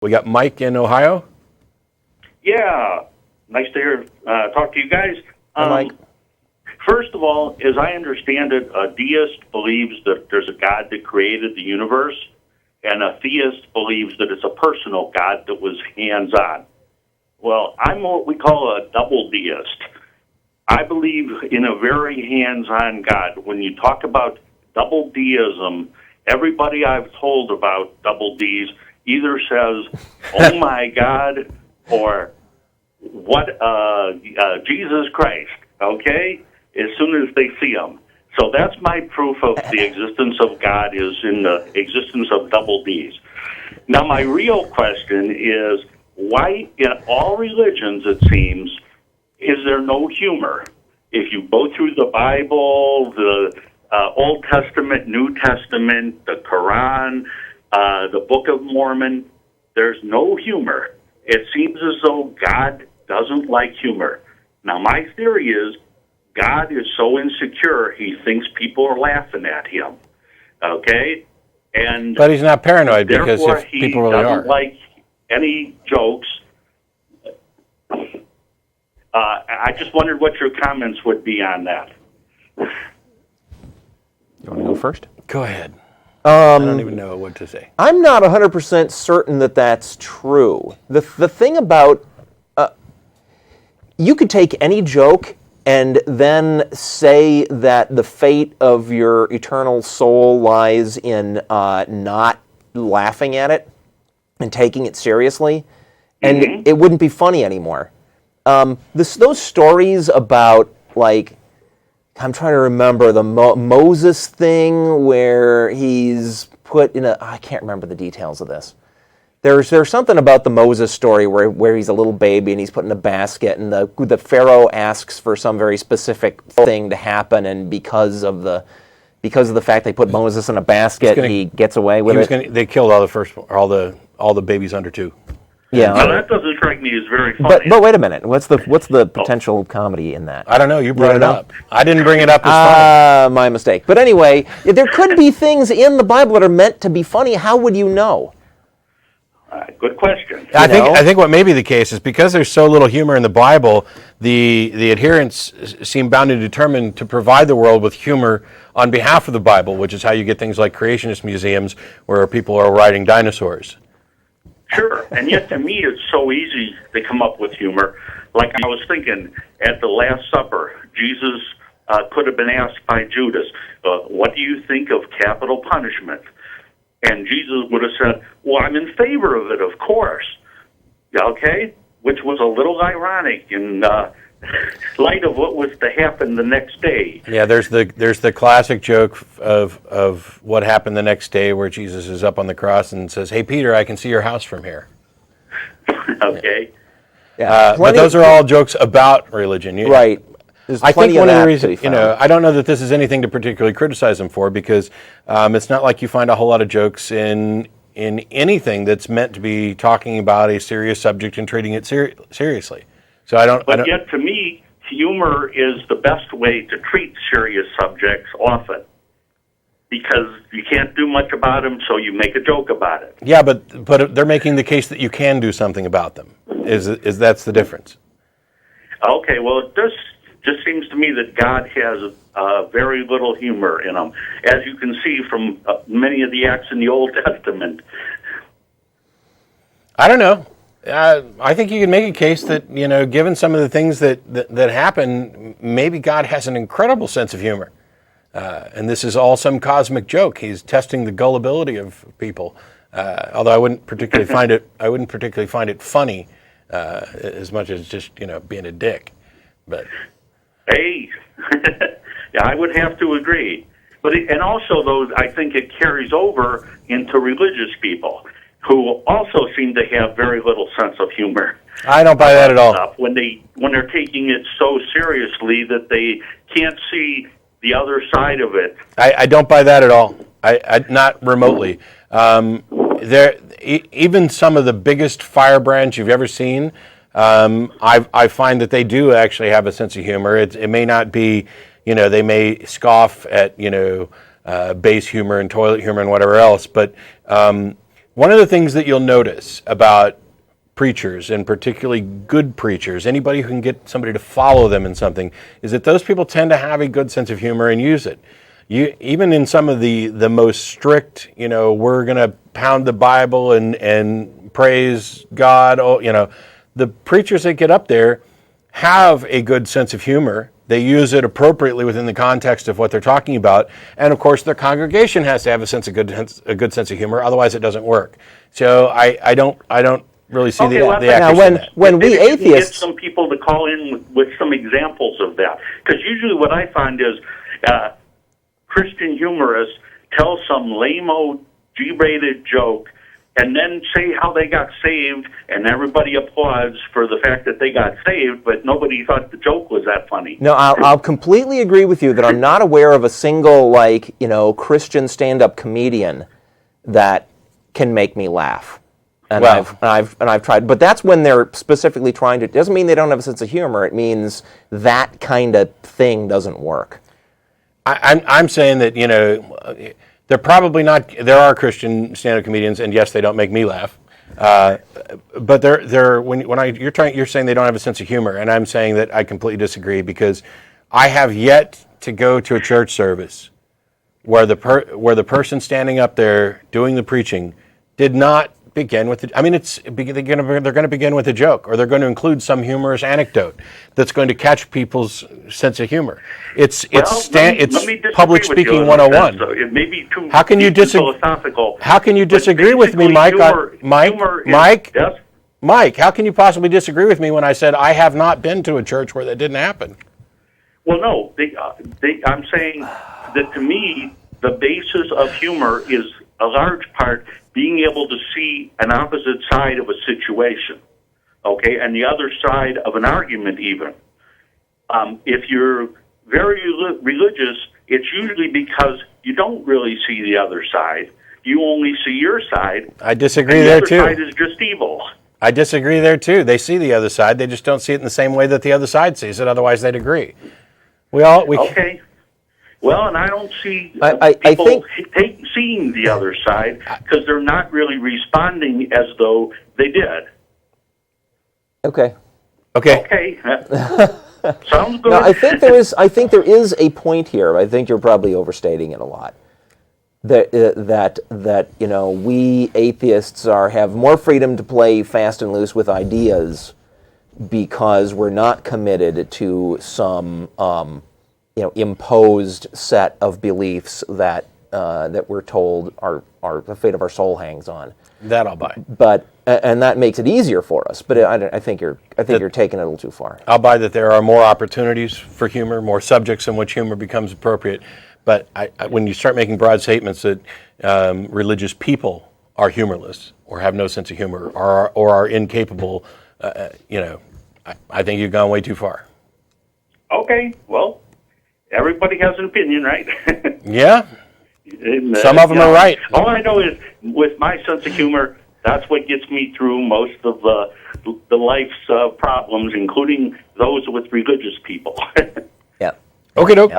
We got Mike in Ohio. Yeah, nice to talk to you guys. Hi, Mike. First of all, as I understand it, a deist believes that there's a God that created the universe, and a theist believes that it's a personal God that was hands-on. Well, I'm what we call a double deist. I believe in a very hands-on God. When you talk about double deism, everybody I've told about double Ds either says, oh my God, or what, Jesus Christ, okay? As soon as they see him. So that's my proof of the existence of God, is in the existence of double Ds. Now, my real question is, why in all religions, it seems, is there no humor? If you go through the Bible, the Old Testament, New Testament, the Quran, the Book of Mormon, there's no humor. It seems as though God doesn't like humor. Now, my theory is God is so insecure, he thinks people are laughing at him. Okay? And but he's not paranoid, because if he people really doesn't are. like any jokes. I just wondered what your comments would be on that. You want to go first? Go ahead. I don't even know what to say. I'm not 100% certain that that's true. The thing about, you could take any joke and then say that the fate of your eternal soul lies in not laughing at it and taking it seriously, and it wouldn't be funny anymore. Those stories about, like, I'm trying to remember the Moses thing where he's put in I can't remember the details of this. There's something about the Moses story where he's a little baby and he's put in a basket, and the Pharaoh asks for some very specific thing to happen, and because of the fact they put Moses in a basket, he gets away with it. They killed all the babies under 2. Yeah, well, that doesn't strike me as very funny. But wait a minute, what's the potential comedy in that? I don't know. You brought it up. I didn't bring it up as funny. My mistake. But anyway, there could be things in the Bible that are meant to be funny. How would you know? Good question. I think what may be the case is because there's so little humor in the Bible, the adherents seem bound and determined to provide the world with humor on behalf of the Bible, which is how you get things like creationist museums where people are riding dinosaurs. Sure, and yet to me it's so easy to come up with humor. Like I was thinking, at the Last Supper, Jesus could have been asked by Judas, what do you think of capital punishment? And Jesus would have said, well, I'm in favor of it, of course. Okay? Which was a little ironic in light of what was to happen the next day. Yeah, there's the classic joke of what happened the next day, where Jesus is up on the cross and says, "Hey Peter, I can see your house from here." Okay. Yeah, but those are all jokes about religion, right? I think one of the reasons, I don't know that this is anything to particularly criticize him for, because it's not like you find a whole lot of jokes in anything that's meant to be talking about a serious subject and treating it seriously. So But yet, to me, humor is the best way to treat serious subjects often, because you can't do much about them, so you make a joke about it. Yeah, but they're making the case that you can do something about them. Is that's the difference? Okay, well, it just seems to me that God has very little humor in him, as you can see from many of the acts in the Old Testament. I don't know. I think you can make a case that, given some of the things that happen, maybe God has an incredible sense of humor, and this is all some cosmic joke. He's testing the gullibility of people. Although I wouldn't particularly find it funny as much as just being a dick. But hey, yeah, I would have to agree. But and also, though, I think it carries over into religious people, who also seem to have very little sense of humor. I don't buy that at all. When they're taking it so seriously that they can't see the other side of it. I don't buy that at all. I not remotely. Even some of the biggest firebrands you've ever seen, I find that they do actually have a sense of humor. It may not be, they may scoff at base humor and toilet humor and whatever else, but One of the things that you'll notice about preachers, and particularly good preachers, anybody who can get somebody to follow them in something, is that those people tend to have a good sense of humor and use it. Even in some of the most strict, we're going to pound the Bible and praise God, the preachers that get up there have a good sense of humor. They use it appropriately within the context of what they're talking about, and of course, their congregation has to have a good sense of humor. Otherwise, it doesn't work. So I don't really see the accuracy. Now, when we atheists get some people to call in with some examples of that, because usually what I find is Christian humorists tell some lame-o, G-rated joke, and then say how they got saved, and everybody applauds for the fact that they got saved, but nobody thought the joke was that funny. No, I'll completely agree with you that I'm not aware of a single, Christian stand-up comedian that can make me laugh. And I've tried, but that's when they're specifically trying to. It doesn't mean they don't have a sense of humor. It means that kind of thing doesn't work. I'm saying that they're probably not. There are Christian stand-up comedians, and yes, they don't make me laugh. But you're saying they don't have a sense of humor, and I'm saying that I completely disagree, because I have yet to go to a church service where the person standing up there doing the preaching did not begin with they're going to begin with a joke, or they're going to include some humorous anecdote that's going to catch people's sense of humor. It's public speaking 101. So it may be too How can you philosophical? How can you disagree with me, Mike? Mike, how can you possibly disagree with me when I said I have not been to a church where that didn't happen? Well, no. I'm saying that to me, the basis of humor is a large part being able to see an opposite side of a situation, okay, and the other side of an argument even. If you're very religious, it's usually because you don't really see the other side. You only see your side. I disagree there, too. The other side is just evil. I disagree there, too. They see the other side. They just don't see it in the same way that the other side sees it. Otherwise, they'd agree. Okay. Well, and I don't see people seeing the other side, because they're not really responding as though they did. Okay. Sounds good. No, I think there is a point here. I think you're probably overstating it a lot. That we atheists have more freedom to play fast and loose with ideas because we're not committed to some imposed set of beliefs that we're told the fate of our soul hangs on. That I'll buy. But and that makes it easier for us. But I think you're taking it a little too far. I'll buy that there are more opportunities for humor, more subjects in which humor becomes appropriate. But when you start making broad statements that religious people are humorless or have no sense of humor or are incapable, I think you've gone way too far. Okay, well, everybody has an opinion, right? Yeah. Some of them are right. All I know is, with my sense of humor, that's what gets me through most of the life's problems, including those with religious people. Yeah. Okay, doke.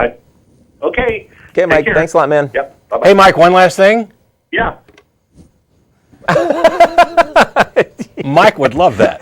Okay. Okay, Mike. Thanks a lot, man. Yep. Bye-bye. Hey, Mike. One last thing. Yeah. Mike would love that.